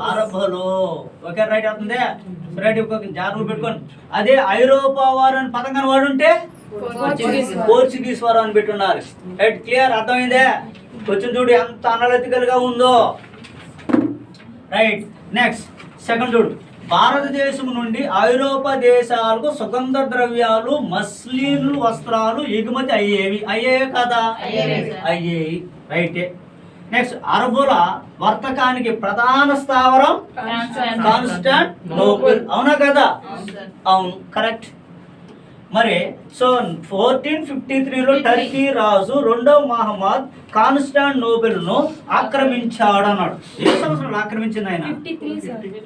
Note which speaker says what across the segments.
Speaker 1: అరబ్బులు. Okay right అవుతుంది. Right జాగ్రత్త పెట్టుకోండి. అదే ఐరోపా వారు అని పదం కానీ వాడుంటే పోర్చుగీస్ వారు అని పెట్టున్నారు. రైట్ క్లియర్, అర్థమైందే? కొంచెం చూడు ఎంత అనలిటికల్ గా ఉందో. రైట్ నెక్స్ట్ సెకండ్ చూడు. భారతదేశం నుండి ఐరోపా దేశాలకు సుగంధ ద్రవ్యాలు, మస్లిన్ వస్త్రాలు ఎగుమతి అయ్యేవి కదా? అయ్యేవి. రైటే. నెక్స్ట్ అరబుల వర్తకానికి ప్రధాన స్థావరం కాన్స్టాంటినోపుల్. అవునా కదా? అవును, కరెక్ట్. మరి సో 1453లో టర్కీ రాజు రెండవ మహమ్మద్ కాన్స్టాంటినోపుల్ ను ఆక్రమించాడు అన్నాడు. ఏ సంవత్సరంలో ఆక్రమించింది ఆయన?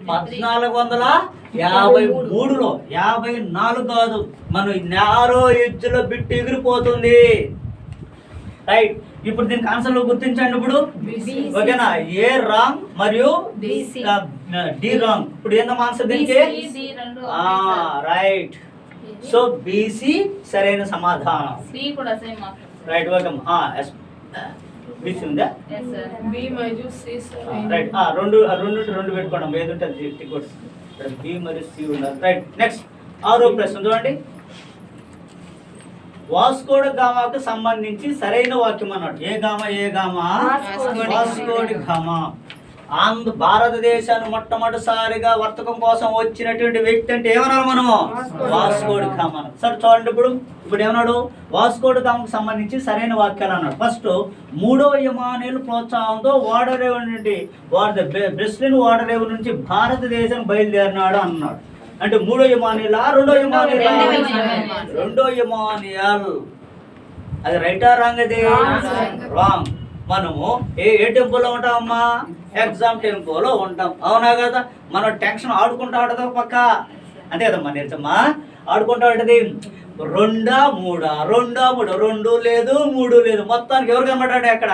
Speaker 1: 1453లో. 54 కాదు. మనం నారో ఎడ్జ్లో బిట్టు ఎగిరిపోతుంది. రైట్. ఇప్పుడు దీనికి ఆన్సర్లు గుర్తించండి. ఇప్పుడు ఓకేనా? ఏ రాంగ్ మరియు డి రాంగ్. ఇప్పుడు ఏందమ్మా ఆన్సర్ దీనికి? రైట్. సో బీసీ సరైన సమాధానం. రైట్. ఓకే. బీసీ ఉందా? రైట్. రెండు పెట్టుకోండి. ఏది ఉంటుంది బి మరియు సి ఉండాలి. రైట్. నెక్స్ట్ 6వ ప్రశ్న చూడండి. వాస్కోడ గామాకు సంబంధించి సరైన వాక్యం అన్నాడు. ఏ గామా? Vasco da Gama. భారతదేశాన్ని మొట్టమొదటిసారిగా వర్తకం కోసం వచ్చినటువంటి వ్యక్తి అంటే ఏమన్నాడు మనము? Vasco da Gama. సరే చూడండి. ఇప్పుడు ఏమన్నాడు? వాస్కోడి గామాకు సంబంధించి సరైన వాక్యాలు అన్నాడు. ఫస్ట్ 3వ యమానీయుల ప్రోత్సాహంతో ఓడరేవు నుండి బ్రెస్లిన్ ఓడరేవు నుంచి భారతదేశం బయలుదేరినాడు అన్నాడు. అంటే 3వ యమానీయులా? 2వ యమానీయులు. అది రైటా రాంగ్? అది రాంగ్. మనము ఏ టెంపోలో ఉంటామమ్మా? ఎగ్జామ్ టెంపోలో ఉంటాం. అవునా కదా? మనం టెన్షన్ ఆడుకుంటా ఉంటుంది ఒక పక్క. అంతే కదమ్మా నేర్చమ్మా? ఆడుకుంటా ఉంటుంది. 2 3 2 లేదు 3 లేదు. మొత్తానికి ఎవరు కనబడ్డాడు అక్కడ?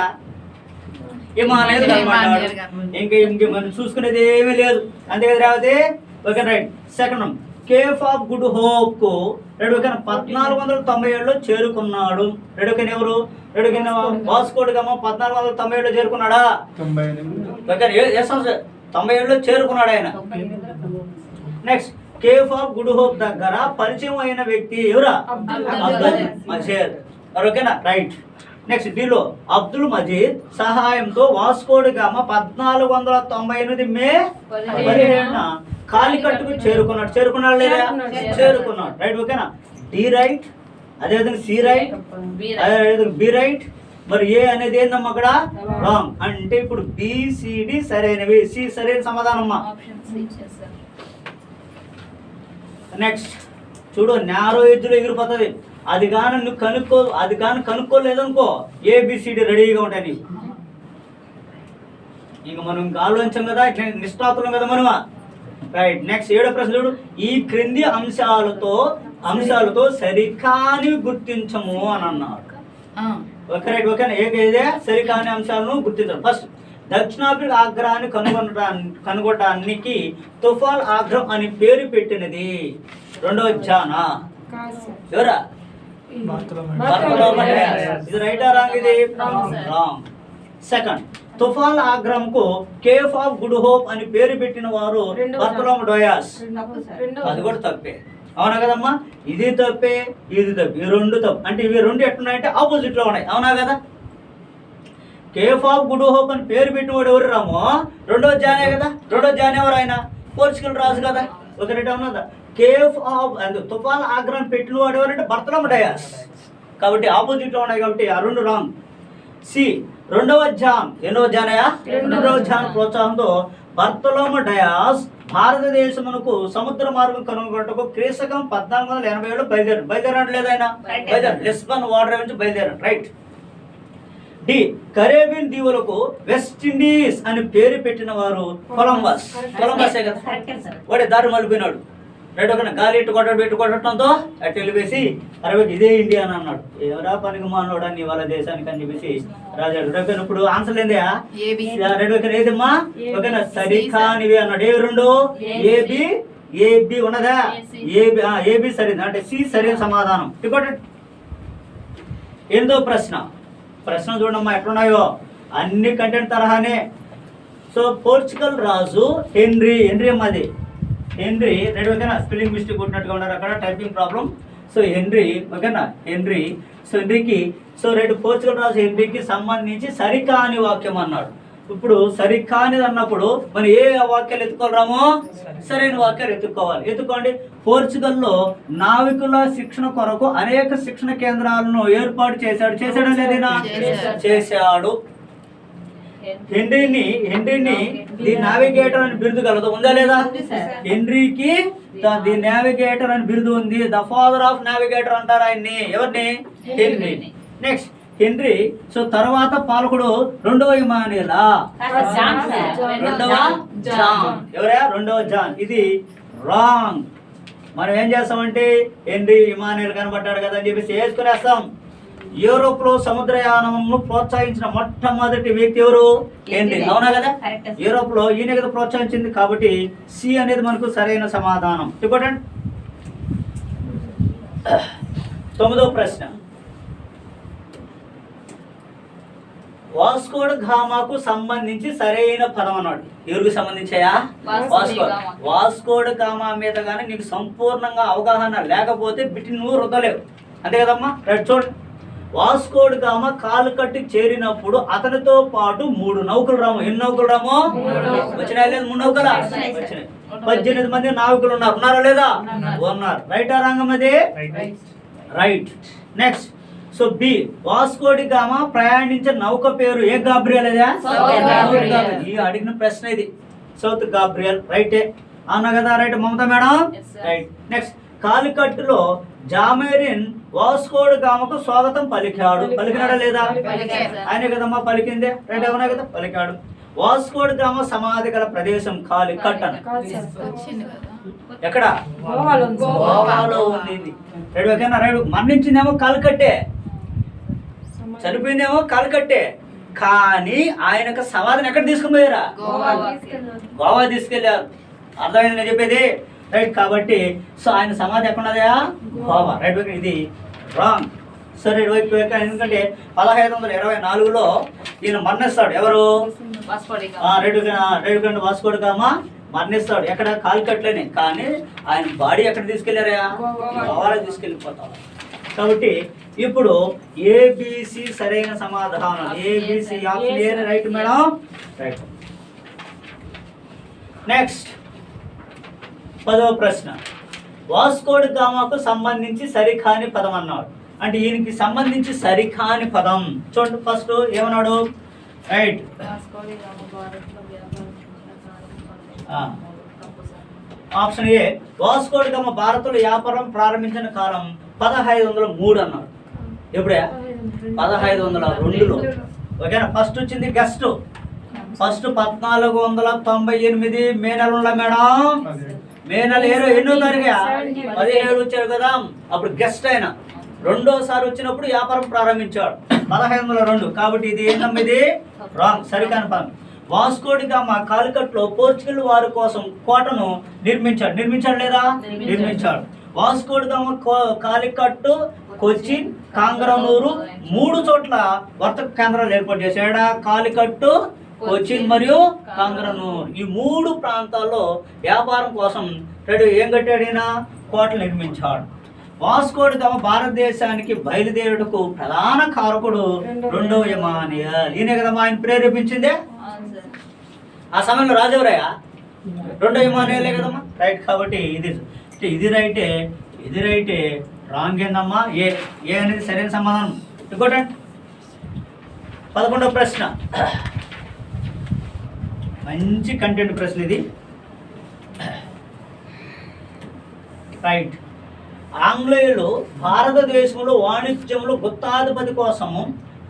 Speaker 1: హిమాలయలు కనబడ్డాడు. ఇంక మనం చూసుకునేది ఏమీ లేదు. అంతే కదా రావతే? Okay right. Second Cape of Good Hope కు 1497లో చేరుకున్నాడు. ఎవరు? Vasco da Gama 1497లో చేరుకున్నాడా? 97లో చేరుకున్నాడు ఆయన. Next cafe of Good hope దగ్గర పరిచయం అయిన వ్యక్తి ఎవరా? అబ్దుల్ మజీద్. ఓకేనా? రైట్. నెక్స్ట్ డిలో అబ్దుల్ మజీద్ సహాయంతో వాస్కోడి గామా 1498 మే 17న కాలికట్టుకు చేరుకున్నాడు లేదా? చేరుకున్నాడు. రైట్. ఓకేనా? D right. అదేవిధంగా సి రైట్, అదేవిధంగా బి రైట్. మరి ఏ అనేది ఏందమ్మా అక్కడ? రాంగ్. అంటే ఇప్పుడు బిసిడి సరైనవి. సి సరైన సమాధానమ్మా. నెక్స్ట్ చూడు. నారో ఎడ్జ్లో ఎగిరిపోతుంది. అది కానీ నువ్వు కనుక్కోలేదనుకో ఏబిసిడి రెడీగా ఉంటాయి నీకు. ఇంక మనం ఇంకా ఆలోచించాం కదా, ఇట్లా నిష్ఠాతులం కదా మనమా. రైట్. నెక్స్ట్ 7వ ప్రశ్న చూడు. ఈ క్రింది అంశాలతో సరికాని గుర్తించము అని అన్నాడు. Okay right. ఓకేనా? ఏదే సరికాని అంశాలను గుర్తించడం. ఫస్ట్ దక్షిణాఫ్రికా ఆగ్రహాన్ని కనుగొనడానికి తుఫాల్ ఆగ్రహం అని పేరు పెట్టినది రెండవ జానా ఎవరా? ఇది రైటా రాంగ్? ఇది రాంగ్. సెకండ్ తుఫాన్ ఆగ్రహంకు కేఫ్ ఆఫ్ గుడ్ హోప్ అని పేరు పెట్టిన వారు బర్తలోము డోయాస్. అది కూడా తప్పే. అవునా కదమ్మా? ఇది తప్పే, ఇది తప్పే. ఈ రెండు తప్పు. అంటే ఇవి రెండు ఎట్టున్నాయంటే ఆపోజిట్ లో ఉన్నాయి. అవునా కదా? కేఫ్ ఆఫ్ గుడ్ హోప్ అని పేరు పెట్టినవాడు ఎవరు రామో? రెండో జానే కదా? రెండో జానే ఎవరు? ఆయన పోర్చుగల్ రాజు కదా? ఒక రేట్ అవునా? కేఫ్ ఆఫ్ తుఫాన్ ఆగ్రహం పెట్టిన వాడు ఎవరంటే బర్తలోము డయాస్. కాబట్టి ఆపోజిట్ లో ఉన్నాయి. కాబట్టి ఆ రెండు రాంగ్. సి రెండవ జాన్. ఎన్నో జానయా? రెండవ జాన్ ప్రోత్సాహంతో బర్తలోము డయాస్ భారతదేశమునకు సముద్ర మార్గం కనుగొనటకు క్రీస్తకం 1487లో బయలుదేరాడు లేదా? ఆయన లిస్బన్ వాటర్ నుంచి బయలుదేరాడు. రైట్. డి కరేబియన్ దీవులకు వెస్ట్ ఇండీస్ అని పేరు పెట్టిన వారు కొలంబసే కదా? వాడే దారి మలిపోయినాడు. రైట్. ఒక గాలి కొట్టడంతో అటు వెళ్ళిపేసి అరవై ఇదే ఇండియా అని అన్నాడు. ఎవరా పనికి మానోడా నీ వాళ్ళ దేశానికి అని చెప్పేసి రాజాడు. రేపు ఇప్పుడు ఆన్సర్ ఏందా? రెండు ఒక ఏదమ్మా? ఓకేనా? సరికానివి అన్నాడు. ఏ రెండు? ఏబి ఉన్నదా? ఏబి సరైన. అంటే సి సరైన సమాధానం. ఇంకోటి 8వ ప్రశ్న చూడమ్మా ఎట్లున్నాయో. అన్ని కంటెంట్ తరహానే. సో పోర్చుగల్ రాజు హెన్రీ అమ్మది హెన్రీ రెడీ ఓకేనా, స్పెల్లింగ్ మిస్టేక్ కొట్టినట్టుగా ఉన్నారు అక్కడ, టైపింగ్ ప్రాబ్లం. సో హెన్రీ ఓకేనా, హెన్రీ. సో హెన్రీకి రెడు పోర్చుగల్ రాజు హెన్రీకి సంబంధించి సరికాని వాక్యం అన్నాడు. ఇప్పుడు సరికానిది అన్నప్పుడు మనం ఏ వాక్యాలు ఎత్తుకోరామో సరైన వాక్యాలు ఎత్తుకోండి. పోర్చుగల్లో నావికుల శిక్షణ కొరకు అనేక శిక్షణ కేంద్రాలను ఏర్పాటు చేశాడా లేదైనా? చేశాడు. హెన్రీని ది నావిగేటర్ అని బిరుదు కలదు, ఉందా లేదా? హెన్రీకి ది నావిగేటర్ అని బిరుదు ఉంది. ద ఫాదర్ ఆఫ్ నావిగేటర్ అంటారు ఆయన్ని. ఎవరిని? హెన్రీని. Next henry. సో తర్వాత పాలకుడు రెండవ ఇమానుయేలా, రెండవ జాన్. ఇది రాంగ్. మనం ఏం చేస్తామంటే హెన్రీ ఇమానుయేల్ కనబడ్డాడు కదా అని చెప్పేసి వేసుకునేస్తాం. యూరోప్ లో సముద్రయానమును ప్రోత్సహించిన మొట్టమొదటి వ్యక్తి ఎవరు? హెన్రీ. అవునా కదా? యూరోప్ లో ఈయన కదా ప్రోత్సహించింది. కాబట్టి సి అనేది మనకు సరైన సమాధానం. ఇంపార్టెంట్. 9వ ప్రశ్న. వాస్కోడ గామాకు సంబంధించి సరైన పదం అన్నాడు. ఎవరికి సంబంధించాయా? వాస్కోడ గామా మీద కానీ నీకు సంపూర్ణంగా అవగాహన లేకపోతే బిట్టి నువ్వు రుద్దలేవు, అంతే కదమ్మా? రైట్, చూడండి. వాస్కోడ్ గామా కాలు కట్టి చేరినప్పుడు అతనితో పాటు 3 నౌకలు రాము. ఎన్ని నౌకలు రాము? వచ్చినాయి లేదు? 3 నౌకలా వచ్చినాయి. 18 మంది నావికులు ఉన్నారా లేదా? ఉన్నారు. రైటా రాంగం అది? Right. Next. So B. Vasco da Gama ప్రయాణించిన నౌక పేరు ఏ గాబ్రియల్? అదా ఈ అడిగిన ప్రశ్న ఇది. South Gabriel. రైటే అన్నా కదా? రైట్ మమత మేడం. రైట్. నెక్స్ట్. కాలికట్టులో జామెరిన్ వాస్కోడ్ గామకు స్వాగతం పలికినాడా లేదా? ఆయన కదమ్మా పలికిందే. రైట్ అవునా కదా? పలికాడు. వాస్కోడ్ గామ సమాధి గల ప్రదేశం కాలికట్ అని ఎక్కడ? గోవాలో ఉంది. రైట్ ఓకేనా? రైట్. మరణించిందేమో కాలికట్టే, చనిపోయిందేమో కాలికట్టే. కానీ ఆయనకు సమాధిని ఎక్కడ తీసుకుని పోయారా? గోవా తీసుకెళ్లారు. అర్థమైంది నేను చెప్పేది? రైట్. కాబట్టి సో ఆయన సమాధి ఎక్కడున్నదా? గోవా. రైట్. ఇది రాంగ్. సో రైట్ వైపు. ఎందుకంటే 1524లో ఈయన మరణిస్తాడు. ఎవరు? వాస్కోడ్ గామా మరణిస్తాడు. ఎక్కడ? కాలికట్లోనే. కానీ ఆయన బాడీ ఎక్కడ తీసుకెళ్లారా? గోవాలో తీసుకెళ్ళిపోతాడు. కాబట్టి ఇప్పుడు ఏబిసి సరైన సమాధానం. A B C option right madam. Right. Next 10వ ప్రశ్న. వాస్కోడ్ గామాకు సంబంధించి సరికాని పదం అన్నాడు. అంటే ఈయనకి సంబంధించి సరికాని పదం చూడండి. ఫస్ట్ ఏమన్నాడు? Right. Option A. Vasco da Gama భారత్లో వ్యాపారం ప్రారంభించిన కాలం 1503 అన్నాడు. ఎప్పుడే? 1502లో. ఓకేనా? ఫస్ట్ వచ్చింది గెస్ట్. ఫస్ట్ 1498 మే నెల ఉందా మేడం? మే నెల ఎన్నో తారీఖు? 17 వచ్చారు కదా, అప్పుడు గెస్ట్ అయినా. రెండోసారి వచ్చినప్పుడు వ్యాపారం ప్రారంభించాడు 1502. కాబట్టి ఇది ఏంటమ్మా? ఇది రాంగ్, సరికాని పదం. వాస్కోడి గామా కాలికట్లో పోర్చుగల్ వారి కోసం కోటను నిర్మించాడు లేదా? నిర్మించాడు. వాస్కోడి గామా కాలికట్టు, కొచ్చిన్, కాంగ్రనూరు 3 చోట్ల వర్తక కేంద్రాలు ఏర్పాటు చేశాడు. కాలికట్టు, కొచ్చిన్ మరియు కాంగ్రనూరు ఈ 3 ప్రాంతాల్లో వ్యాపారం కోసం ఏం కట్టాడినా? కోటలు నిర్మించాడు. వాస్కోడి గామా భారతదేశానికి బయలుదేరుటకు ప్రధాన కారకుడు రెండవ ఇమానుయేల్. ఈయనే కదమ్మా ఆయన ప్రేరేపించిందే. ఆ సమయంలో రాజెవరయ్యా? రెండవ ఇమానుయేలే కదమ్మా. రైట్. కాబట్టి ఇది రైటే, ఇది రైటే. రాంగ్ ఏందమ్మా? ఏ అనేది సరైన సమాధానం. ఇంపార్టెంట్. 11వ ప్రశ్న. మంచి కంటెంట్ ప్రశ్న ఇది. రైట్. ఆంగ్లేయులు భారతదేశంలో వాణిజ్యంలో గుత్తాధిపతి కోసము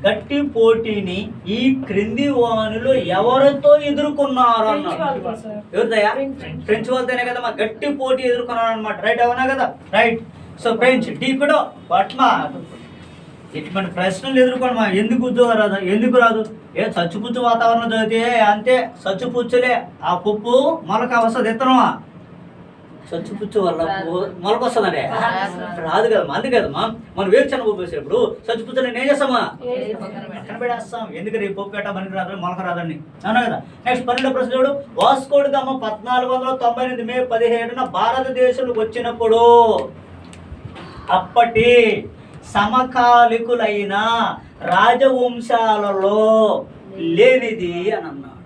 Speaker 1: గట్టి పోటీని ఈ క్రింది వాణిలో ఎవరితో ఎదుర్కొన్నారు అన్నారు? ఎవరిదయ్యా? ఫ్రెంచ్ వాళ్ళతోనే కదా గట్టి పోటీ ఎదుర్కొన్నారు అనమాట. రైట్ అవునా కదా? రైట్. సో ఫ్రెంచ్ డీపిడో పట్మా ఇటువంటి ప్రశ్నలు ఎదుర్కోండి. ఎందుకు ఉద్యోగం రాదు? ఎందుకు రాదు? చచ్చిపుచ్చు వాతావరణం చదివితే అంతే, చచ్చిపుచ్చులే. ఆ పప్పు మొలక వస్తుంది, విత్తనమా చచ్చిపుచ్చు వల్ల మొలకొస్తుందండి రాదు కదమ్మా. అందుకదమ్మా మనం వేరుచెనగ పప్పు వేసేటప్పుడు చచ్చిపుచ్చు నేను ఏం చేస్తామా పక్కన పెడేస్తాం. ఎందుకంటే ఈ పప్పు పెట్టా మనకి రాదు మొలక రాదని అవునా కదా. నెక్స్ట్ 12వ ప్రశ్న చూడు. వాస్కో డి గామా 1498 మే 17న భారతదేశంలోకి వచ్చినప్పుడు అప్పటి సమకాలికులైన రాజవంశాలలో లేనిది అని అన్నాడు.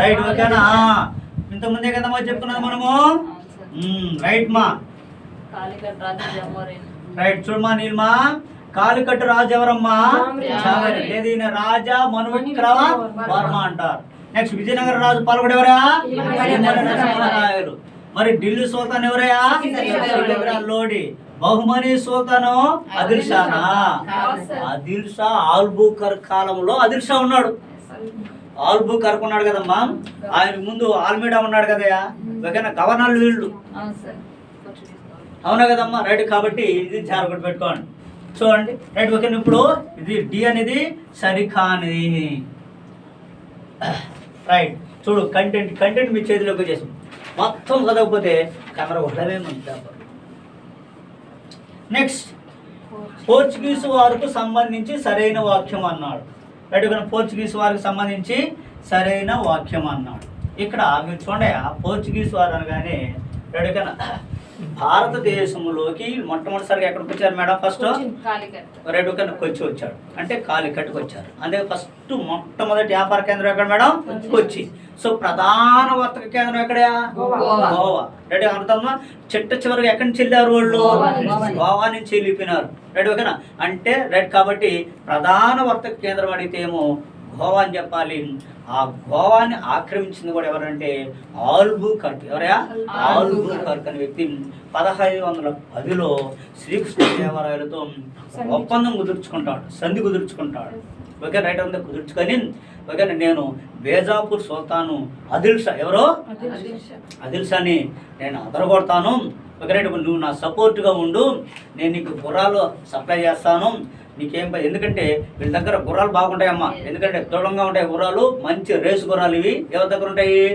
Speaker 1: రైట్ ఓకేనా. ఇంతకుముందే కదమ్మా చెప్పుకున్నది మనము. రైట్ మా రైట్ చూడమ్మా నీల్మా. కాలికట్టు రాజు ఎవరమ్మా లేదు ఈయన రాజా మనువిక్రమ వర్మ అంటారు. నెక్స్ట్ విజయనగర రాజు పాల్గొడు ఎవరా నరసింహరాయలు. మరి ఢిల్లీ సుల్తాన్ ఎవరయ్యా లోడి. బహుమని సుల్తాను ఆదిల్ షానా. ఆదిల్ షా ఆల్బుకర్ కాలంలో ఆదిల్ షా ఉన్నాడు. ఆల్బుకర్ ఉన్నాడు కదమ్మా. ఆయన ముందు ఆల్మీడా ఉన్నాడు కదయ్యా. ఓకేనా గవర్నర్లు వీళ్ళు అవునా కదమ్మా. రైట్ కాబట్టి ఇది జాగ్రత్త పెట్టుకోండి చూడండి. Right okay. ఇప్పుడు ఇది డి అనేది సరికానిది. రైట్ చూడు. కంటెంట్ మీ చేతిలోకి వచ్చేసి మొత్తం చదవకపోతే కెమెరా ఉండమే మంచి. నెక్స్ట్ పోర్చుగీసు వారికి సంబంధించి సరైన వాక్యం అన్నాడు. Right okay. పోర్చుగీసు వారికి సంబంధించి సరైన వాక్యం అన్నాడు. ఇక్కడ మీరు చూడండి పోర్చుగీసు వారు అనగానే రైట్ ఓకేనా భారతదేశంలోకి మొట్టమొదటిసారిగా ఎక్కడికి వచ్చారు మేడం? ఫస్ట్ రైట్ ఓకే కొచ్చి వచ్చాడు. అంటే కాలికట్టుకు వచ్చారు. అందుకే ఫస్ట్ మొట్టమొదటి వ్యాపార కేంద్రం ఎక్కడ మేడం? కొచ్చి. సో ప్రధాన వర్తక కేంద్రం ఎక్కడా? గోవా. రైట్ అర్థమా. చివరికి ఎక్కడి నుంచి వెళ్ళారు వాళ్ళు? గోవా నుంచి వెళ్ళిపోయినారు. రైట్ ఓకేనా. అంటే రైట్ కాబట్టి ప్రధాన వర్తక కేంద్రం అడిగితే ఏమో గోవా అని చెప్పాలి. ఆ గోవాని ఆక్రమించింది కూడా ఎవరంటే ఆల్బుకర్క్. ఎవరయ్యా? ఆల్బుకర్క్ అనే వ్యక్తి 1510లో శ్రీకృష్ణదేవరాయలతో ఒప్పందం కుదుర్చుకుంటాడు, సంధి కుదుర్చుకుంటాడు. ఓకే రైట్ అంతా కుదుర్చుకొని ఓకే నేను బేజాపూర్ సుల్తాను ఆదిల్ షా ఎవరో ఆదిల్ షాని నేను అదరగొడతాను. ఓకే రైట్ నువ్వు నా సపోర్ట్గా ఉండు, నేను నీకు గుర్రాలు సప్లై చేస్తాను, నీకేం ఎందుకంటే వీళ్ళ దగ్గర గుర్రాలు బాగుంటాయమ్మా. ఎందుకంటే దృఢంగా ఉంటాయి గుర్రాలు, మంచి రేసు గుర్రాలు. ఇవి ఎవరి దగ్గర ఉంటాయి?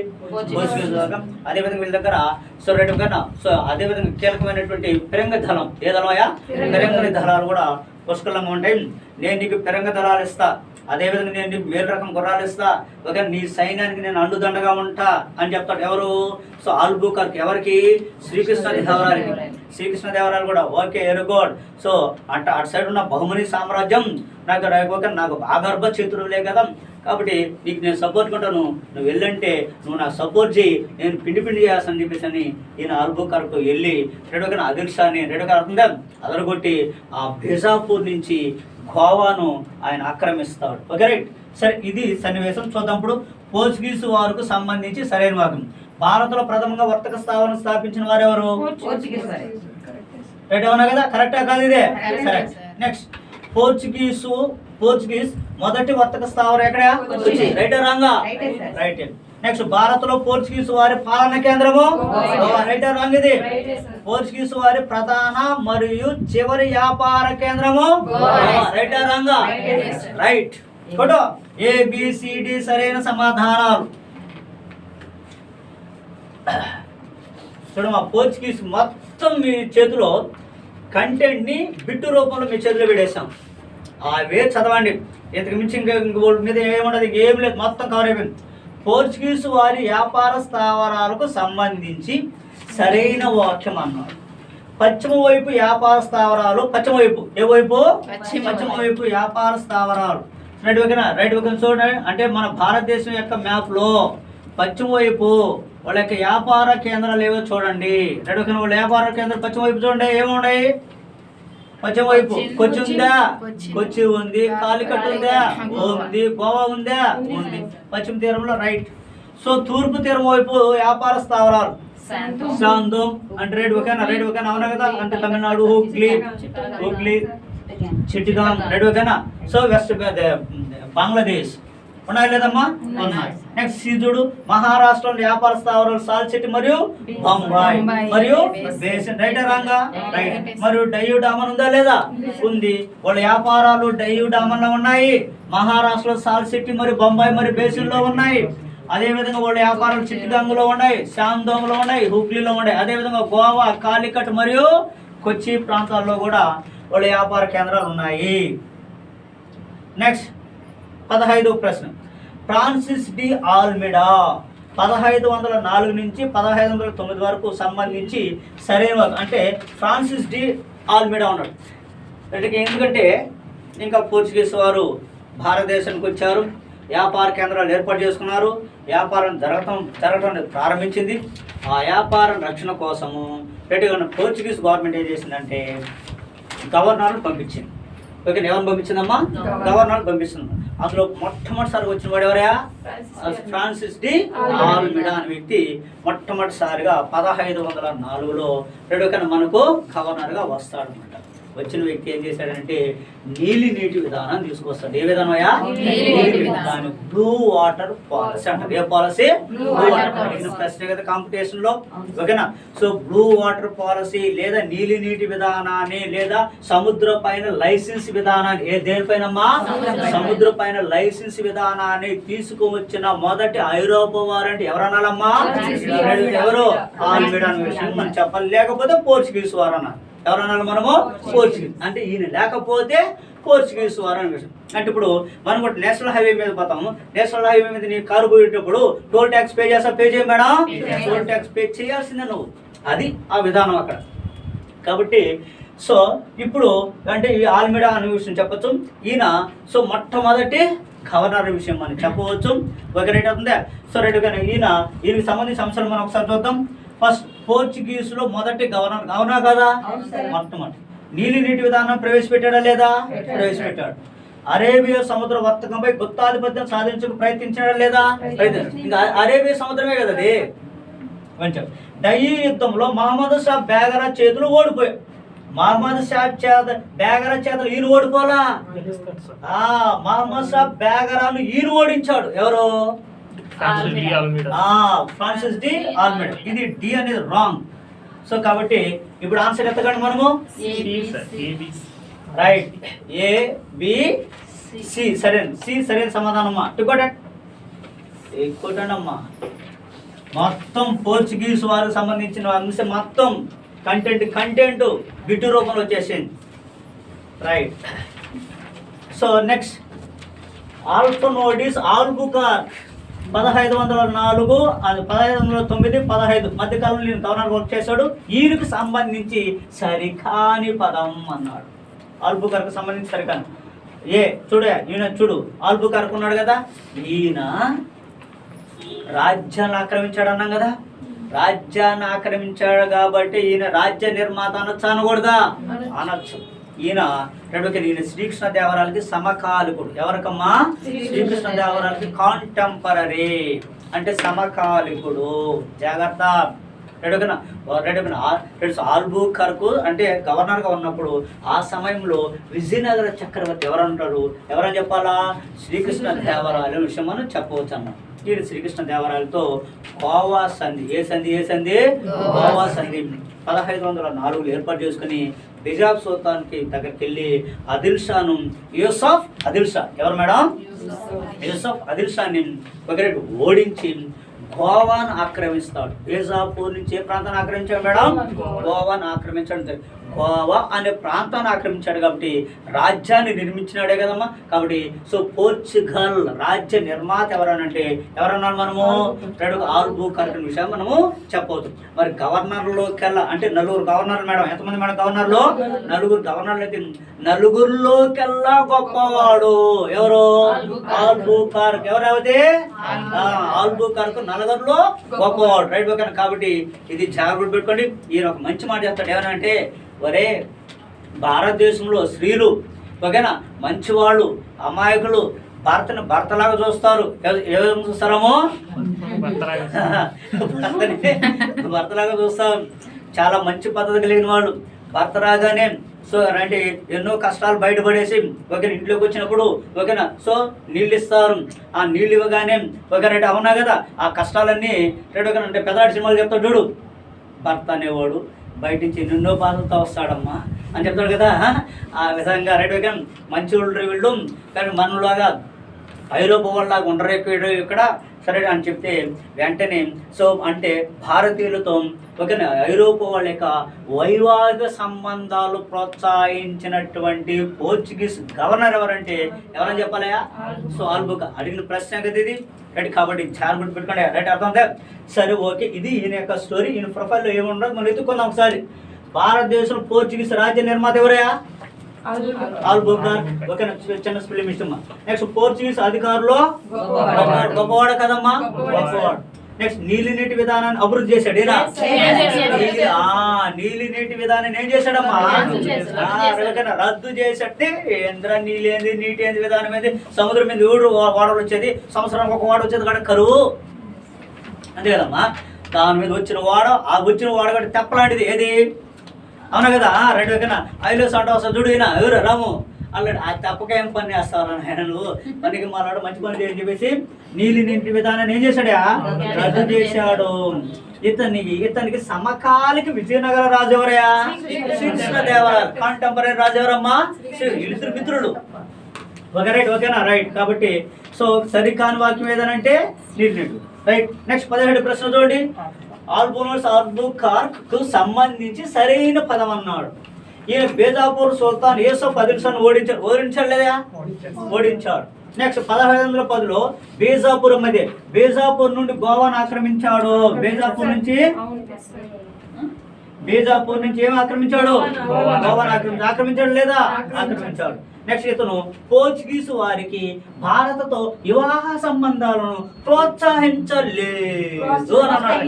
Speaker 1: అదేవిధంగా వీళ్ళ దగ్గర సో రైట్ కన్నా సో అదేవిధంగా కీలకమైనటువంటి ఫిరంగ దళం. ఏ దళమయ్యా? ఫిరంగి దళాలు కూడా పుష్కలంగా ఉంటాయి. నేను నీకు ఫిరంగ దళాలు ఇస్తా, అదేవిధంగా నేను నీకు మేలు రకం గుర్రాలు ఇస్తా, ఓకే నీ సైన్యానికి నేను అండుదండగా ఉంటా అని చెప్తాడు. ఎవరు? So Albuquerque. ఎవరికి? శ్రీకృష్ణదేవరాయలకి. శ్రీకృష్ణదేవరాయలు కూడా ఓకే వెరీ గుడ్. సో అటు సైడ్ ఉన్న బహుమని సామ్రాజ్యం నాకు ఆగర్భ చేతురులే కదా, కాబట్టి నీకు నేను సపోర్ట్ కొంటాను, నువ్వు వెళ్ళంటే నువ్వు నాకు సపోర్ట్ చేయి, నేను పిండి చేస్తాను చెప్పేసి అని ఈయన ఆల్బుకర్క్ వెళ్ళి రెండోగా ఆదిల్ షాని రెండోగా అర్థంగా అదరగొట్టి ఆ బేజాపూర్ నుంచి గోవాను ఆయన ఆక్రమిస్తాడు. Okay right. సరే ఇది సన్నివేశం చూద్దాం. ఇప్పుడు పోర్చుగీసు వారికి సంబంధించి సరైన వాక్యం. భారత్లో ప్రథమంగా వర్తక స్థావరం స్థాపించిన వారు ఎవరు? రైట్ అవునా కదా? కరెక్టా కాదు ఇదే? సరే నెక్స్ట్ పోర్చుగీస్ మొదటి వర్తక స్థావరం ఎక్కడ? రైట్ రాంగా? రైట్. నెక్స్ట్ భారత్లో పోర్చుగీసు వారి పాలన కేంద్రము రైట్ రాంగ్ ఇది. పోర్చుగీసు వారి ప్రధాన మరియు చివరి వ్యాపార కేంద్రము రైట్ రాంగా? రైట్. ఫోటో ABCD సరైన సమాధానాలు. చూడమ్మా పోర్చుగీస్ మొత్తం మీ చేతిలో కంటెంట్ని బిట్టు రూపంలో మీ చేతిలో పెట్టేసాం. అవే చదవండి, ఇంతకు మించి ఇంకా మీద ఏముండదు, ఏం లేదు, మొత్తం కవర్ అయిపోయింది. పోర్చుగీసు వారి వ్యాపార స్థావరాలకు సంబంధించి సరైన వాక్యం అన్నారు. పశ్చిమ వైపు వ్యాపార స్థావరాలు. పశ్చిమ వైపు ఏ వైపు? పశ్చిమ వైపు వ్యాపార స్థావరాలు. రైట్ ఓకేనా? రైట్ ఓకే చూడండి. అంటే మన భారతదేశం యొక్క మ్యాప్లో పశ్చిమ వైపు వాళ్ళ యొక్క వ్యాపార కేంద్రాలు ఏవో చూడండి. రైట్ ఓకేనా? వాళ్ళ వ్యాపార కేంద్రం పశ్చిమ వైపు చూడండి. ఏమున్నాయి? పశ్చిమ వైపు కొచ్చి ఉందా? కొచ్చి ఉంది. కాలికట్ ఉందా? ఉంది. గోవా ఉందా? ఉంది. పశ్చిమ తీరంలో రైట్. సో తూర్పు తీరం వైపు వ్యాపార స్థావరాలు శాంతం అంటే రైట్ ఓకేనా? రైట్ ఓకేనా? అవునా కదా? అంటే తమిళనాడు హుగ్లీ చిట్టిగాం రైట్ ఓకేనా? సో వెస్ట్ బంగ్లాదేశ్ ఉన్నాయి లేదమ్మా? ఉన్నాయి. నెక్స్ట్ సీజుడు మహారాష్ట్రలో వ్యాపార స్థావరాలు సాల్చెట్టి మరియు బొంబాయి మరియు బేసిన్ రైట్ రాంగా? రైట్. మరియు డయ్యూ డామన్ ఉందా లేదా? ఉంది. వాళ్ళ వ్యాపారాలు డయ్యూ డామన్ లో ఉన్నాయి. మహారాష్ట్రలో సాల్చెట్టి మరియు బొంబాయి మరియు బేసిన్ లో ఉన్నాయి. అదేవిధంగా వాళ్ళ వ్యాపారాలు చిట్టగాంగులో ఉన్నాయి, శాందోంలో ఉన్నాయి, హుగ్లీలో ఉన్నాయి. అదేవిధంగా గోవా, కాలికట్ మరియు కొచ్చి ప్రాంతాల్లో కూడా వాళ్ళ వ్యాపార కేంద్రాలు ఉన్నాయి. నెక్స్ట్ 15వ ప్రశ్న. ఫ్రాన్సిస్ డి ఆల్మెడా 1504 నుంచి 1509 వరకు సంబంధించి సరైన అంటే ఫ్రాన్సిస్ డి ఆల్మెడా ఉన్నాడు. ఎందుకంటే ఇంకా పోర్చుగీస్ వారు భారతదేశానికి వచ్చారు, వ్యాపార కేంద్రాలు ఏర్పాటు చేసుకున్నారు, వ్యాపారం జరగటం ప్రారంభించింది. ఆ వ్యాపారం రక్షణ కోసము పోర్చుగీస్ గవర్నమెంట్ ఏం చేసిందంటే గవర్నర్ను పంపించింది. ఓకే, ఎవరిని పంపించిందమ్మా? గవర్నర్ పంపిస్తుంది. అందులో మొట్టమొదటిసారిగా వచ్చిన వాడు ఎవరయా? ఫ్రాన్సిస్ డి ఆల్మెడా అనే వ్యక్తి మొట్టమొదటిసారిగా 1504లో మనకు గవర్నర్గా వస్తాడు అనమాట. వచ్చిన వ్యక్తి ఏం చేశాడంటే నీటి విధానం తీసుకొస్తాడు. ఏ విధానం అయ్యా? దాని బ్లూ వాటర్ పాలసీ అంటారు. ఏ పాలసీ? Blue water. ప్రశ్న కదా కాంపిటీషన్ లో. ఓకేనా? సో బ్లూ వాటర్ పాలసీ లేదా నీటి విధానాన్ని లేదా సముద్ర పైన లైసెన్స్ విధానాన్ని దేనిపైనమ్మా? సముద్ర పైన లైసెన్స్ విధానాన్ని తీసుకువచ్చిన మొదటి ఐరోపా వారంటే ఎవరన్నాలమ్మా? ఎవరు? ఆల్మెడా విషయం మనం చెప్పాలి. లేకపోతే పోర్చుగీస్ వారు అన్నారు. ఎవరన్నారు? మనము పోర్చుగీస్ అంటే ఈయన లేకపోతే పోర్చుగీస్ వారు అనే విషయం. అంటే ఇప్పుడు మనం కూడా నేషనల్ హైవే మీద పోతాము. నేషనల్ హైవే మీద నీ కారు పోయేటప్పుడు టోల్ ట్యాక్స్ పే చేస్తా? పే చేయ మేడం? టోల్ ట్యాక్స్ పే చేయాల్సిందే నువ్వు. అది ఆ విధానం అక్కడ. కాబట్టి సో ఇప్పుడు అంటే ఈ ఆల్మెడా అనే విషయం చెప్పచ్చు. ఈయన సో మొట్టమొదటి గవర్నర్ విషయం మనం చెప్పవచ్చు. ఒక రేట్ అవుతుందా? సో రేటు కానీ ఈయనకి సంబంధించిన అంశాలు మనం ఒకసారి చూద్దాం. ఫస్ట్, పోర్చుగీస్ లో మొదటి గవర్నర్ కదా మొట్టమొదటి నీటి విధానం ప్రవేశపెట్టాడా లేదా? ప్రవేశపెట్టాడు. అరేబియా సముద్ర వర్తకంపై గుత్తాధిపత్యం సాధించకు ప్రయత్నించాడా లేదా? ఇంకా అరేబియా సముద్రమే కదా అది. కొంచెం డయ్యీ యుద్ధంలో మహమ్మద్ షా బేగరా చేతులు ఓడిపోయాడు. మహమ్మద్ షా బేగరా చేతులు ఈయన ఓడిపోలా. మహమ్మద్ షా బేగరాను ఈయన ఓడించాడు. ఎవరు? Francis D ఆల్మెడా. ఇది డి అనేది రాంగ్. సో కాబట్టి ఇప్పుడు ఆన్సర్ ఎత్తకండి మనము. రైట్, ఏ బి సి సరైన. సి సరైన సమాధానమ్మా. ఇంకోటండి అమ్మా, మొత్తం పోర్చుగీస్ వారికి సంబంధించిన అంశం మొత్తం కంటెంట్ బిట్టు రూపంలో వచ్చేసింది. Right. So next, Alphonso de Albuquerque 1504 1509 15 మధ్యకాలంలో ఈయన గవర్నర్ వర్క్ చేశాడు. ఈయనకు సంబంధించి సరికాని పదం అన్నాడు. ఆల్బుకార్కు సంబంధించి సరికాని ఈయన చూడు, ఆల్బుకార్కు ఉన్నాడు కదా, ఈయన రాజ్యాన్ని ఆక్రమించాడు అన్నాం కదా. రాజ్యాన్ని ఆక్రమించాడు కాబట్టి ఈయన రాజ్య నిర్మాత అనొచ్చు అనకూడదా? అనొచ్చు. ఈయన శ్రీకృష్ణ దేవరాయలకి సమకాలికుడు. ఎవరికమ్మా? శ్రీకృష్ణ దేవరాయలకి కాంటెంపరీ అంటే సమకాలికుడు. జాగ్రత్త. ఆల్బుకర్క్ అంటే గవర్నర్గా ఉన్నప్పుడు ఆ సమయంలో విజయనగర చక్రవర్తి ఎవరంటారు? ఎవరని చెప్పాలా? శ్రీకృష్ణ దేవరాయల విషయం మనం చెప్పవచ్చు అన్నాం. ఈయన శ్రీకృష్ణ దేవరాయలతో గోవా సంధి. ఏ సంధి? గోవా సంధి 1504 ఏర్పాటు చేసుకుని నిజాం సుల్తాన్కి దగ్గరికి వెళ్ళి ఆదిల్షాను యూసఫ్ ఆదిల్షా ఎవరు మేడం? యూసఫ్ ఆదిల్షాని ఒకరికి ఓడించి గోవాను ఆక్రమిస్తాడు. బీజాపూర్ నుంచి ఏ ప్రాంతాన్ని ఆక్రమించాడు మేడం? గోవాను ఆక్రమించాడు. గోవా అనే ప్రాంతాన్ని ఆక్రమించాడు కాబట్టి రాజ్యాన్ని నిర్మించినాడే కదమ్మా. కాబట్టి సో పోర్చుగల్ రాజ్య నిర్మాత ఎవరనంటే ఎవరన్నారు మనము? ఆల్బుకర్క్ విషయం మనము చెప్పవచ్చు. మరి గవర్నర్లోకెల్లా అంటే నలుగురు గవర్నర్ మేడం. ఎంతమంది మేడం గవర్నర్లు? నలుగురు గవర్నర్లు. అయితే నలుగురిలోకెల్లా గొప్పవాడు ఎవరు? ఆల్బుకర్క్. ఎవరైతే ఆల్బుకర్క్ నలుగురిలో గొప్పవాడు. రైట్. ఓకే. కాబట్టి ఇది జాగ్రత్త పెట్టుకోండి. ఈయన ఒక మంచి మాట చెప్తాడు. ఏమనంటే, ఒరే భారతదేశంలో స్త్రీలు ఓకేనా మంచివాళ్ళు, అమాయకులు, భర్తలాగా చూస్తారు. ఏ విధంగా చూస్తారేమో? భర్తలాగా చూస్తారు. చాలా మంచి పద్ధతి కలిగిన వాళ్ళు. భర్త రాగానే సో అంటే ఎన్నో కష్టాలు బయటపడేసి ఓకేనా ఇంట్లోకి వచ్చినప్పుడు ఓకేనా సో నీళ్ళు ఇస్తారు. ఆ నీళ్ళు ఇవ్వగానే ఓకేనంటే అవునా కదా ఆ కష్టాలన్నీ ఓకేనా అంటే పెద్దవాడి సినిమాలు చెప్తాడు చూడు. భర్త అనేవాడు బయట నుంచి ఎన్నెన్నో బాధలతో వస్తాడమ్మా అని చెప్తాడు కదా. ఆ విధంగా ఓకే మంచి వీళ్ళు కానీ మనలాగా ఐరోపా వాళ్ళలాగా ఉండరు ఇక్కడ సరే అని చెప్తే వెంటనే సో అంటే భారతీయులతో ఓకేనా ఐరోపా వాళ్ళ యొక్క వైవాహిక సంబంధాలు ప్రోత్సహించినటువంటి పోర్చుగీస్ గవర్నర్ ఎవరంటే ఎవరని చెప్పాలయా? సో ఆల్బుకా. అడిగిన ప్రశ్న కదా ఇది, రైట్. కాబట్టి చాలా గుర్తు పెట్టుకోండి, రైట్. అర్థం సరే, ఓకే. ఇది ఈయన యొక్క స్టోరీ. ఈయన ప్రొఫైల్లో ఏముండదు మనం ఎత్తుకుందాం ఒకసారి. భారతదేశంలో పోర్చుగీస్ రాజ్య నిర్మాత ఎవరయ్యా? ఆల్బుకార్. ఓకేనా, చిన్న స్పెల్లింగ్ మిస్టేక్. నెక్స్ట్ పోర్చుగీస్ అధికారులు గొప్పవాడు కదమ్మా, గొప్పవాడు. నెక్స్ట్ నీలి నీటి విధానాన్ని అభివృద్ధి చేశాడు. నీలి నీటి విధానాన్ని ఏం చేశాడమ్మా? రద్దు చేసట్టే. ఏంద్ర నీళ్ళు ఏంది, నీటి ఏంది, విధానం ఏంది? సముద్రం మీద 7 వాడలు వచ్చేది, సంవత్సరం ఒక వాడ వచ్చేది కాడ కరువు, అంతే కదమ్మా. దాని మీద వచ్చిన వాడ, ఆ వచ్చిన వాడ కూడా తెప్పలాంటిది ఏది, అవునా కదా? రెండు ఓకేనా. ఐలోస్ అంట వస్తా చూడు, ఎవరు రాము అల్లాడు. ఆ తెప్పకేం పని చేస్తారు ఆయన, నువ్వు పనికి మాట్లాడు, మంచి పని చేయని చెప్పేసి నీలి నీటి విధానాన్ని ఏం చేశాడా? రద్దు చేశాడు. ఇతనికి సమకాలిక విజయనగర రాజు ఎవరయ్యా? శ్రీకృష్ణదేవరాయలు. కాంటెంపరీ రాజు ఎవరమ్మా? వీళ్ళిద్దరు మిత్రులు. Okay, right. ఓకేనా, రైట్. కాబట్టి సో సరికాని వాక్యం ఏదనంటే నీటి నీటి, రైట్. నెక్స్ట్ 17 ప్రశ్న చూడండి. ఆల్బుకార్క్ కు సంబంధించి సరైన పదం అన్నాడు. ఈయన బేజాపూర్ సుల్తాన్ యూసుఫ్ ఆదిల్ షాను ఓడించాడు లేదా? ఓడించాడు. నెక్స్ట్ 1510లో బేజాపురం మధ్య బేజాపూర్ నుండి గోవాను ఆక్రమించాడు. బేజాపూర్ నుంచి ఏం ఆక్రమించాడు? గోవాను ఆక్రమించాడు లేదా? ఆక్రమించాడు. నెక్స్ట్ ఇతను పోర్చుగీసు వారికి భారతతో వివాహ సంబంధాలను ప్రోత్సహించలేదు అని అన్నాడు.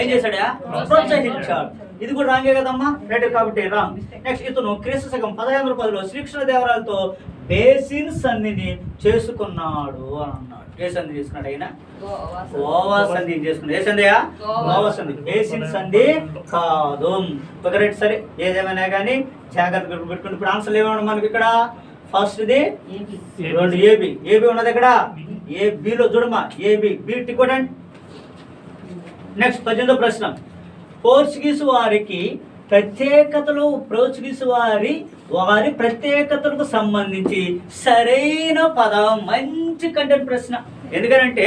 Speaker 1: ఏం చేశాడా? ప్రోత్సహించాడు. ఇది కూడా రాంగే కదమ్మా, రైట్. కాబట్టి రాంగ్. నెక్స్ట్ ఇతను క్రీస్తు శకం 1510లో శ్రీకృష్ణదేవరాయలతో బేసిన్ సంధిని చేసుకున్నాడు అని అన్నాడు. ఏ సంధి చేసుకున్నాడు ఆయన? గోవా సంధి చేసుకున్నాడు. ఏ సంధియా? గోవా సంధి. బేసిన్ సంధి కాదు. ఒక రైట్. సరే, ఏదేమైనా కానీ జాగ్రత్త పెట్టుకుని. ఇప్పుడు ఆన్సర్లు ఏమన్నా మనకి ఇక్కడ? ఫస్ట్ది రెండు ఏబి ఉన్నది ఇక్కడ. ఏబిలో చూడమ్మా, ఏబి బి టికోటండి. నెక్స్ట్ 18వ ప్రశ్న. పోర్చుగీసు వారికి వారి ప్రత్యేకతలకు సంబంధించి సరైన పదం. మంచి కంటెంట్ ప్రశ్న. ఎందుకంటే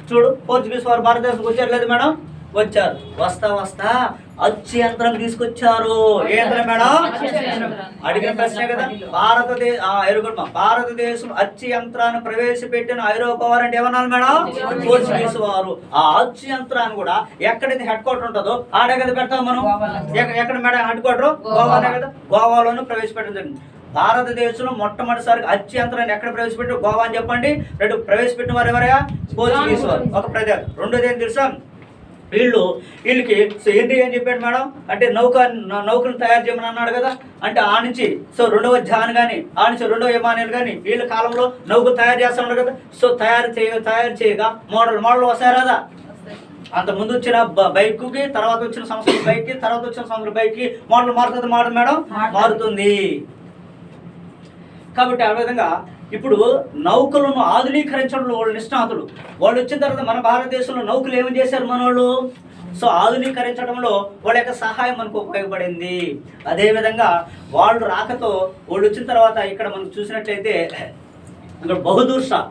Speaker 1: చూడు, పోర్చుగీస్ వారు భారతదేశంకి వచ్చారు లేదు మేడం? వచ్చారు. వస్తా అచ్చు యంత్రం తీసుకొచ్చారు. ఏ యంత్రం మేడం? అడిగిన ప్రశ్నే కదా. భారతదేశం అచ్చు యంత్రాన్ని ప్రవేశపెట్టిన ఐరోపా వారు అంటే ఏమన్నారు మేడం? పోర్చుగీస్ వారు. ఆ అచ్చు యంత్రాన్ని కూడా ఎక్కడైతే హెడ్ క్వార్టర్ ఉంటుందో ఆడే కదా పెడతాం మనం. ఎక్కడ మేడం హెడ్ క్వార్టర్? గోవానే కదా. గోవాలోనూ ప్రవేశపెట్టడం జరిగింది. భారతదేశంలో మొట్టమొదటిసారి అచ్చు యంత్రాన్ని ఎక్కడ ప్రవేశపెట్టారు? గోవా అని చెప్పండి. రెండు ప్రవేశపెట్టిన వారు ఎవరయ్యా? పోర్చుగీస్ వారు. ఒక ప్రజలు. రెండోది ఏం తెలుసా? వీళ్ళకి సో ఏంటి అని చెప్పాడు మేడం అంటే నౌకను తయారు చేయమని అన్నాడు కదా. అంటే ఆ నుంచి సో రెండవ జాన్ కానీ ఆ నుంచి రెండవ యమానీలు కానీ వీళ్ళ కాలంలో నౌకలు తయారు చేస్తా ఉన్నారు కదా. సో తయారు చేయగా మోడల్ వస్తాయి కదా. అంత ముందు వచ్చిన బైక్కి, తర్వాత వచ్చిన సంవత్సరం బైక్కి, తర్వాత వచ్చిన సంవత్సరం బైక్కి మోడల్ మారుతుంది మేడం, మారుతుంది. కాబట్టి ఆ విధంగా ఇప్పుడు నౌకలను ఆధునీకరించడంలో వాళ్ళు నిష్ణాతులు. వాళ్ళు వచ్చిన తర్వాత మన భారతదేశంలో నౌకలు ఏమని చేశారు మనోళ్ళు? సో ఆధునీకరించడంలో వాళ్ళ యొక్క సహాయం మనకు ఉపయోగపడింది. అదేవిధంగా వాళ్ళు రాకతో వాళ్ళు వచ్చిన తర్వాత ఇక్కడ మనం చూసినట్లయితే ఇక్కడ బహదూర్ షా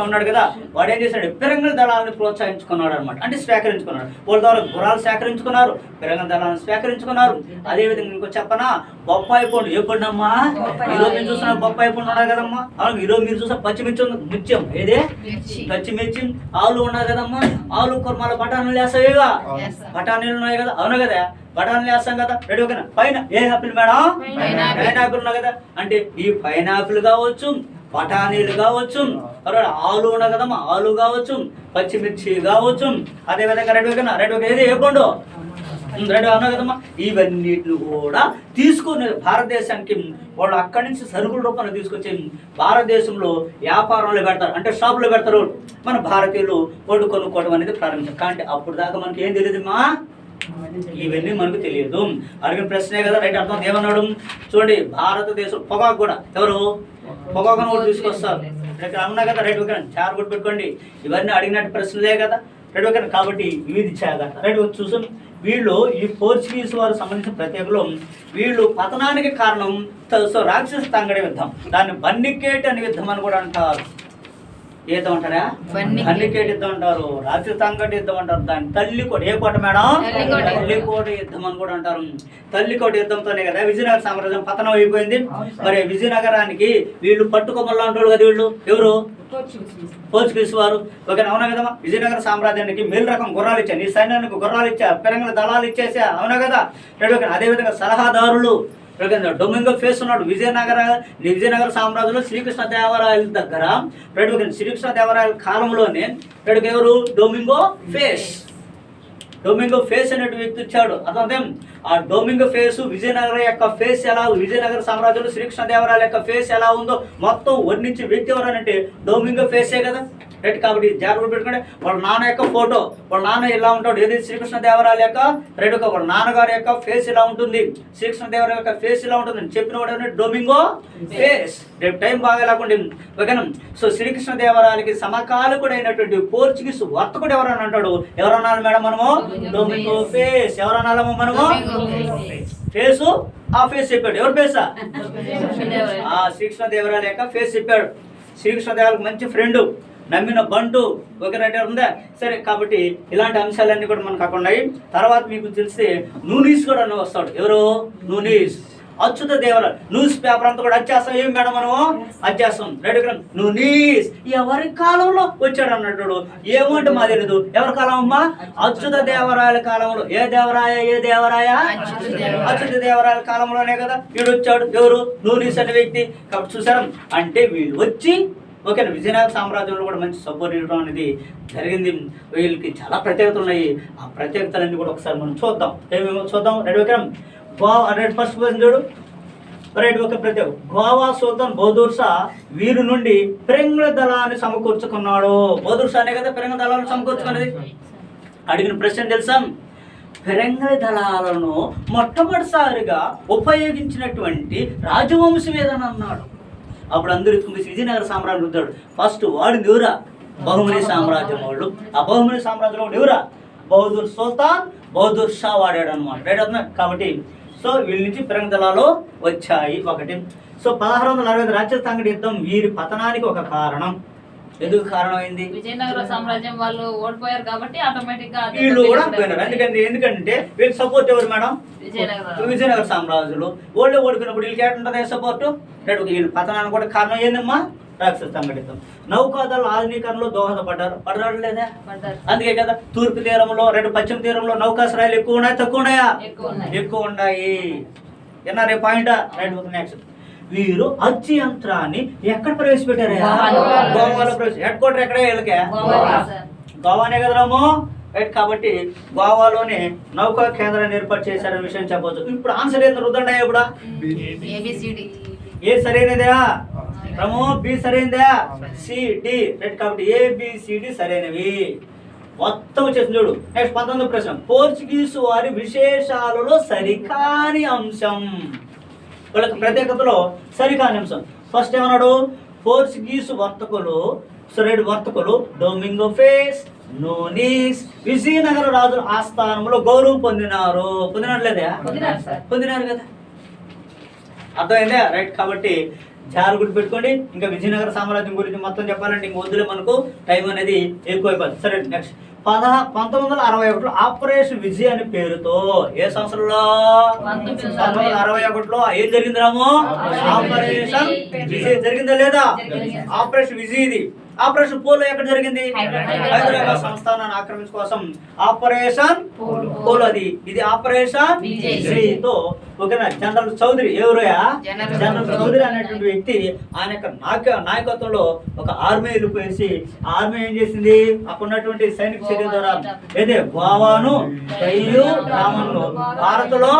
Speaker 1: ఉన్నాడు కదా. వాడు ఏం చేశాడు? పిరంగల దళాలను ప్రోత్సహించుకున్నాడు అనమాట. అంటే స్వీకరించుకున్నాడు. వాళ్ళ ద్వారా గుర్రాలు సేకరించుకున్నారు, పిరంగల దళాలను స్వీకరించుకున్నారు. అదేవిధంగా ఇంకో చెప్పనా, బొప్పాయి పండు. ఏ పండు అమ్మా? ఈరోజు మీరు చూసిన బొప్పాయి పండు ఉన్నాడు కదమ్మా. అవును, ఈరోజు మీరు చూసిన పచ్చిమిర్చి ఏదే పచ్చిమిర్చి ఆలు ఉన్నాయి కదమ్మా. ఆలు కుర్మాల బఠానీలు వేస్తాయిగా, బఠానీలు ఉన్నాయి కదా. అవును కదా, బఠానీలు వేస్తాం కదా. రెడీ ఓకేనా. పైన ఏ ఆపిల్ మేడం? పైనాపిల్ ఉన్నాయి కదా. అంటే ఈ పైనాపిల్ కావచ్చు, బఠానీలు కావచ్చు, ఆలు ఉన్నాయి కదమ్మా, ఆలు కావచ్చు, పచ్చిమిర్చి కావచ్చు. అదేవిధంగా రెడ్ ఒక ఏది ఏ పండు? రెడ్ అన్నా కదమ్మా. ఇవన్నిటిని కూడా తీసుకుని భారతదేశానికి వాళ్ళు అక్కడి నుంచి సరుకుల రూపంలో తీసుకొచ్చి భారతదేశంలో వ్యాపారంలో పెడతారు, అంటే షాపులో పెడతారు. మన భారతీయులు వాళ్ళు కొనుక్కోవడం అనేది ప్రారంభించారు. కానీ అప్పుడు దాకా మనకి ఏం తెలియదుమా, ఇవన్నీ మనకు తెలియదు. అడిగిన ప్రశ్నే కదా, రైట్. అర్థం ఏమన్నాడు చూడండి. భారతదేశం పొగాకు కూడా ఎవరు? పొగాకును కూడా తీసుకొస్తారు. ఇక్కడ అన్నా కదా, రైట్ ఓకే. చాలా గుర్తు పెట్టుకోండి. ఇవన్నీ అడిగినట్టు ప్రశ్నలే కదా, రైట్ ఓకే. కాబట్టి వివిధ జాగ్రత్త, రైట్. చూసాం వీళ్ళు ఈ పోర్చుగీస్ వారు సంబంధించిన ప్రత్యేకలో వీళ్ళు పతనానికి కారణం సో రాక్షస తంగడి యుద్ధం. దాన్ని బన్నికేట్ అనే యుద్ధం అని కూడా అంటారు. యుద్ధం అంటారా? బండికేట్ యుద్ధం అంటారు, రాత్రి తంగటి యుద్ధం అంటారు. దాని తల్లికోట ఏ కోట మేడం? తల్లికోట యుద్ధం అని కూడా అంటారు. తల్లికోట యుద్ధంతోనే కదా విజయనగర సామ్రాజ్యం పతనం అయిపోయింది. మరి విజయనగరానికి వీళ్ళు పట్టుకోమల్లా అంటారు కదా, వీళ్ళు ఎవరు? పోర్చుగీస్ వారు. ఓకే, అవునా కదమ్మా? విజయనగర సామ్రాజ్యానికి మేలు రకం గుర్రాలు ఇచ్చా, నీ సైన్యానికి గుర్రాలు ఇచ్చా, పెరంగల దళాలు ఇచ్చేసా, అవునా కదా? అదేవిధంగా సలహాదారులు డొమింగో ఫేస్ ఉన్నాడు. విజయనగర సామ్రాజ్యంలో శ్రీకృష్ణ దేవరాయల దగ్గర శ్రీకృష్ణ దేవరాయల కాలంలోనే ఎవరు? డొమింగో ఫేస్ అనే వ్యక్తి వచ్చాడు. అర్థం? ఆ డొమింగో ఫేస్ విజయనగర యొక్క ఫేస్ ఎలా, విజయనగర సామ్రాజ్యంలో శ్రీకృష్ణ దేవరాయల యొక్క ఫేస్ ఎలా ఉందో మొత్తం వర్ణించి వ్యక్తి ఎవరనంటే డొమింగో ఫేసే కదా. రైట్, కాబట్టి జాగ్రత్త పెట్టుకుంటే వాళ్ళ నాన్న యొక్క ఫోటో, వాళ్ళ నాన్న ఎలా ఉంటాడు, ఏది శ్రీకృష్ణ దేవరాయల యొక్క వాళ్ళ నాన్నగారి యొక్క ఫేస్ ఇలా ఉంటుంది, శ్రీకృష్ణ దేవరాయల యొక్క ఫేస్ ఇలా ఉంటుంది అని చెప్పిన వాడు డొమింగో ఫేస్. రేపు టైం బాగా లేకుండా ఓకేనా. సో శ్రీకృష్ణ దేవరాయలకి సమకాలికుడైనటువంటి పోర్చుగీస్ వర్తకుడు ఎవరని అంటాడు? ఎవరన్నాను మేడం మనము? Domingo Paes. ఎవరన్నాము మనము? ఫేసు. ఆ ఫేస్ చెప్పాడు. ఎవరు ఫేసా? శ్రీకృష్ణ దేవరాయల యొక్క ఫేస్ చెప్పాడు. శ్రీకృష్ణ దేవరాయలకు మంచి ఫ్రెండ్, నమ్మిన బంటు. ఓకేనంటే ఉందా? సరే, కాబట్టి ఇలాంటి అంశాలన్నీ కూడా మనకు అక్కడ ఉన్నాయి. తర్వాత మీకు తెలిస్తే నూనీస్ కూడా వస్తాడు. ఎవరు? నూనీస్. అచ్యుత దేవరాయలు న్యూస్ పేపర్ అంతా కూడా వచ్చేస్తాం. ఏం మేడం మనము? వచ్చేస్తాం. రెడీ. నూనీస్ ఎవరి కాలంలో వచ్చాడు అన్నట్టు ఏమంటే మా తెలియదు. ఎవరి కాలం అమ్మా? అచ్యుత దేవరాయల కాలంలో. ఏ దేవరాయ? అచ్యుత దేవరాయల కాలంలోనే కదా వీడు వచ్చాడు. ఎవరు? నూనీస్ అనే వ్యక్తి. కాబట్టి చూసారా, అంటే వీళ్ళు వచ్చి ఓకేనా విజయనగర సామ్రాజ్యంలో కూడా మంచి సపోర్ట్ ఇవ్వడం అనేది జరిగింది. వీళ్ళకి చాలా ప్రత్యేకతలు ఉన్నాయి. ఆ ప్రత్యేకతలన్నీ కూడా ఒకసారి మనం చూద్దాం. ఏమేమో చూద్దాం. రెడీ. ఓకే, ఫస్ట్ క్వశ్చన్ చూడు. రైట్, ఒక ప్రత్యేక గోవా సుల్తాన్ బహదూర్ షా వీరి నుండి పెరంగల దళాన్ని సమకూర్చుకున్నాడు. బహదూర్ షానే కదా పెరంగల దళాలను సమకూర్చుకున్నది. అడిగిన ప్రశ్న తెలుసా? పెరంగల దళాలను మొట్టమొదటిసారిగా ఉపయోగించినటువంటి రాజవంశం ఏదని అన్నాడు. అప్పుడు అందరూ విజయనగర సామ్రాజ్యం ఉంటాడు. ఫస్ట్ వాడిని ఎవరా? బహుమని సామ్రాజ్యం వాళ్ళు. ఆ బహుమని సామ్రాజ్యం వాడు ఎవరా? బహదూర్ సుల్తాన్ బహదూర్ షా వాడాడు అనమాట. రైట్ అవుతున్నా. కాబట్టి సో వీళ్ళ నుంచి పెరంగ దళాలు వచ్చాయి. ఒకటి. సో 1665 రాజ్య తంగడి యుద్ధం వీరి పతనానికి ఒక కారణం. ఎందుకు కారణమైంది?
Speaker 2: విజయనగర సామ్రాజ్యం వాళ్ళు ఓడిపోయారు కాబట్టి ఆటోమేటిక్ గా
Speaker 1: వీళ్ళు కూడా పోయినారు. ఎందుకంటే వీళ్ళకి సపోర్ట్ ఎవరు మేడం? విజయనగర సామ్రాజ్యంలో. ఓల్డ్ ఓడిపోయినప్పుడు వీళ్ళకి ఏటుంటుంది సపోర్టు? వీళ్ళు పతనానికి కూడా కారణం ఏందమ్మా? రాక్షస సంఘటితం. నౌకాదళ ఆధునీకరణలో పడ్డారు లేదా? అందుకే కదా తూర్పు తీరంలో పశ్చిమ తీరంలో నౌకాశ్రయాలు ఎక్కువ ఉన్నాయి, తక్కువ ఉన్నాయా? ఎక్కువ ఉన్నాయి. NRA point. నెక్స్ట్, వీరు అచ్చు యంత్రాన్ని ఎక్కడ ప్రవేశపెట్టారు? గోవాలో హెడ్ క్వార్టర్ ఎక్కడ? వీళ్ళకే గోవానే కదా రాము. రైట్, కాబట్టి గోవాలోనే నౌకా కేంద్రాన్ని ఏర్పాటు చేశారనే విషయం చెప్పవచ్చు. ఇప్పుడు ఆన్సర్ ఏంది? రుద్దండి ఇప్పుడు. ఏ సరైనదా రమో? బి సరైనదా? సిడి. రైట్, కాబట్టి ఏబిసిడి సరైనవి. మొత్తం వచ్చేసింది చూడు. నెక్స్ట్ 19వ ప్రశ్న. పోర్చుగీసు వారి విశేషాలలో సరికాని అంశం. వాళ్ళకి ప్రత్యేకతలో సరికాని అంశం. ఫస్ట్ ఏమన్నాడు? పోర్చుగీసు వర్తకులు డొమింగో ఫేస్, నూనీస్ విజయనగర రాజుల ఆస్థానంలో గౌరవం పొందినారు. పొందినట్లేదా? పొందినారు కదా. అర్థమైందా? రైట్, కాబట్టి జాగ్రత్త పెట్టుకోండి. ఇంకా విజయనగర సామ్రాజ్యం గురించి మొత్తం చెప్పాలంటే ఇంక వద్దులే, మనకు టైం అనేది ఎక్కువైపోతుంది. సరే, నెక్స్ట్ 1961లో ఆపరేషన్ విజయ్ అనే పేరుతో ఏ సంవత్సరంలో? 1961లో ఏం జరిగింది రాము? ఆపరేషన్ విజయ్ జరిగిందా లేదా? ఆపరేషన్ విజయ్ ఇది. ఆపరేషన్ పోలో ఎక్కడ జరిగింది? హైదరాబాద్ సంస్థానాన్ని ఆక్రమించ కోసం ఆపరేషన్ పోలో. ఇది ఆపరేషన్ విజయ్తో ఓకేనా. జనరల్ చౌదరి ఎవరయ్యా? జనరల్ చౌదరి అనేటువంటి వ్యక్తి ఆయన యొక్క నాయకత్వంలో ఒక ఆర్మీ వెళ్ళిపోయేసి ఆ ఆర్మీ ఏం చేసింది? అక్కడ ఉన్నటువంటి సైనిక చర్య ద్వారా ఏదే గోవాను రామన్ను భారత్లో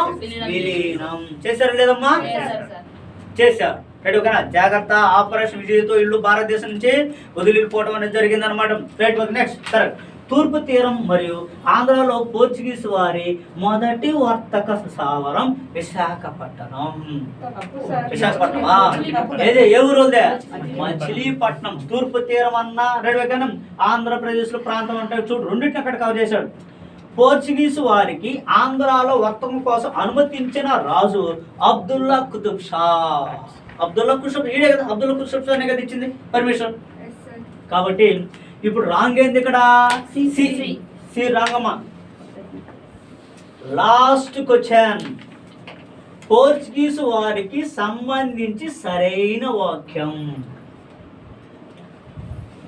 Speaker 1: విలీనం చేశారు లేదమ్మా? చేశారు. రైట్, ఓకేనా. జాగ్రత్త. ఆపరేషన్ విజయ్తో ఇల్లు భారతదేశం నుంచి వదిలిపోవడం అనేది జరిగింది అనమాట. Right, next. సరే, తూర్పు తీరం మరియు ఆంధ్రాలో పోర్చుగీస్ వారి మొదటి వర్తక స్థావరం విశాఖపట్నం. ఏదే ఏ ఊరుదే? మచిలీపట్నం. తూర్పు తీరం అన్న రెడీ. ఆంధ్రప్రదేశ్ లో ప్రాంతం అంటే చూడు, రెండింటిని అక్కడ కవర్ చేశాడు. పోర్చుగీసు వారికి ఆంధ్రాలో వర్తకం కోసం అనుమతించిన రాజు అబ్దుల్లా కుతుబ్ షా. ఈడే కదా అబ్దుల్లా కుతుబ్ షానే కదా ఇచ్చింది పర్మిషన్. కాబట్టి ఇప్పుడు రాంగ్ ఏంది ఇక్కడ? సి. సి రాంగమ్మా. లాస్ట్ క్వశ్చన్, పోర్చుగీసు వారికి సంబంధించి సరైన వాక్యం.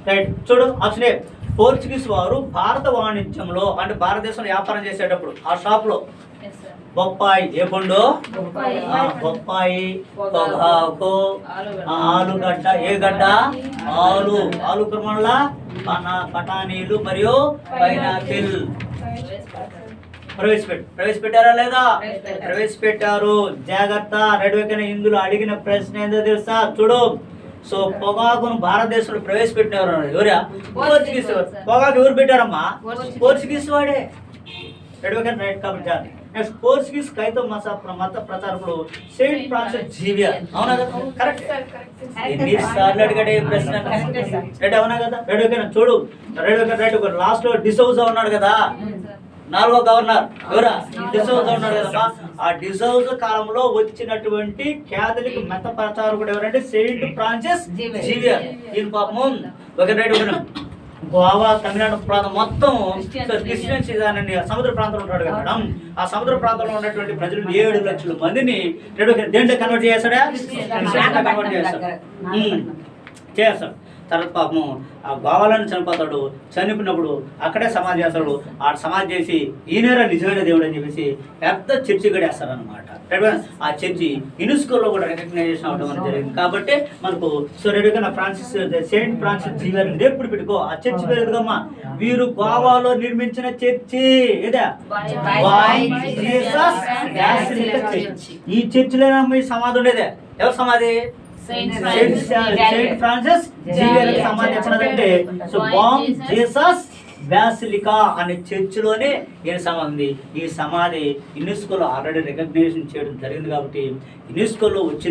Speaker 1: రైట్, చూడు ఆప్షన్ ఏ. పోర్చుగీస్ వారు భారత వాణిజ్యంలో అంటే భారతదేశంలో వ్యాపారం చేసేటప్పుడు ఆ షాప్ లో బొప్పాయి, ఏ పండు? బొప్పాయి, పొగాకు, ఆలుగడ్డ, ఏ గడ్డ? ఆలు కుర్మల, బఠానీలు మరియు పైనాపిల్ ప్రవేశపెట్టారా లేదా? ప్రవేశపెట్టారు. జాగ్రత్త, రెడ్వెకన ఇందులో అడిగిన ప్రశ్న ఏందో తెలుసా? చూడు. సో పొగాకును భారతదేశంలో ప్రవేశపెట్టినారు ఎవరా? పోర్చుగీస్. పొగాకు ఎవరు పెట్టారమ్మా? పోర్చుగీస్ వాడే. రెడ్వెకన రైట్ కాబట్టి. నెక్స్ట్, పోర్చుగీస్ కైతో మత ప్రచారకుడు సెయింట్ ఫ్రాన్సిస్ జేవియర్. అవునా కదా? కరెక్ట్. ఎన్నిసార్లు అడిగాడు ఈ ప్రశ్న? రెడ్ అవునా కదా? రెడ్వెకన చూడు. రెడ్వెకన రైట్. లాస్ట్ లో డిసౌజా ఉన్నాడు కదా, 4వ గవర్నర్ ఎవరా? డిసౌజా ఉన్నాడు కదమ్మా. ఆ డిసౌజా కాలంలో వచ్చినటువంటి క్యాథలిక్ మత ప్రచారకుడు ఎవరంటే సెయింట్ ఫ్రాన్సిస్ జేవియర్. ఈయన పాపం ఒక రైట్ గోవా, తమిళనాడు ప్రాంతం మొత్తం క్రిస్టియన్స్ ఇదానండి. సముద్ర ప్రాంతంలో ఉంటాడు కదా మేడం. ఆ సముద్ర ప్రాంతంలో ఉన్నటువంటి ప్రజలు 7 లక్షల మందిని దేంట్లో కన్వర్ట్ చేస్తాడా? కన్వర్ట్ చేస్తాడు. తర్వాత పాపం ఆ గోవాలను చనిపోతాడు. చనిపోయినప్పుడు అక్కడే సమాధి చేస్తాడు. ఆ సమాధి చేసి ఈయనేరా నిజమైన దేవుడు అని చెప్పేసి పెద్ద చర్చి గడేస్తారు అనమాట. ఆ చర్చి యునెస్కోలో కూడా రికగ్నైజేషన్ అవడం జరిగింది. కాబట్టి మనకు రెడ్వెకన ఫ్రాన్సిస్ సెయింట్ ఫ్రాన్సిస్ జేవియర్ ఎప్పుడు పెట్టుకో. ఆ చర్చి పేరు ఎదుగమ్మా, వీరు గోవాలో నిర్మించిన చర్చి ఇదే జీసస్ బాసిలికా చర్చి. ఈ చర్చిలోనమ్మా ఈ సమాధి ఉండేదే. ఎవరు సమాధి? సెయింట్ ఫ్రాన్సిస్ జేవియర్ సమాధి ఎక్కడంటే జీసస్ బాసిలికా అనే చర్చిలోనే ఈయన సమాధి. ఈ సమాధి యునెస్కోలో ఆల్రెడీ రికగ్నైజేషన్ చేయడం జరిగింది. కాబట్టి యునెస్కోలో వచ్చింది.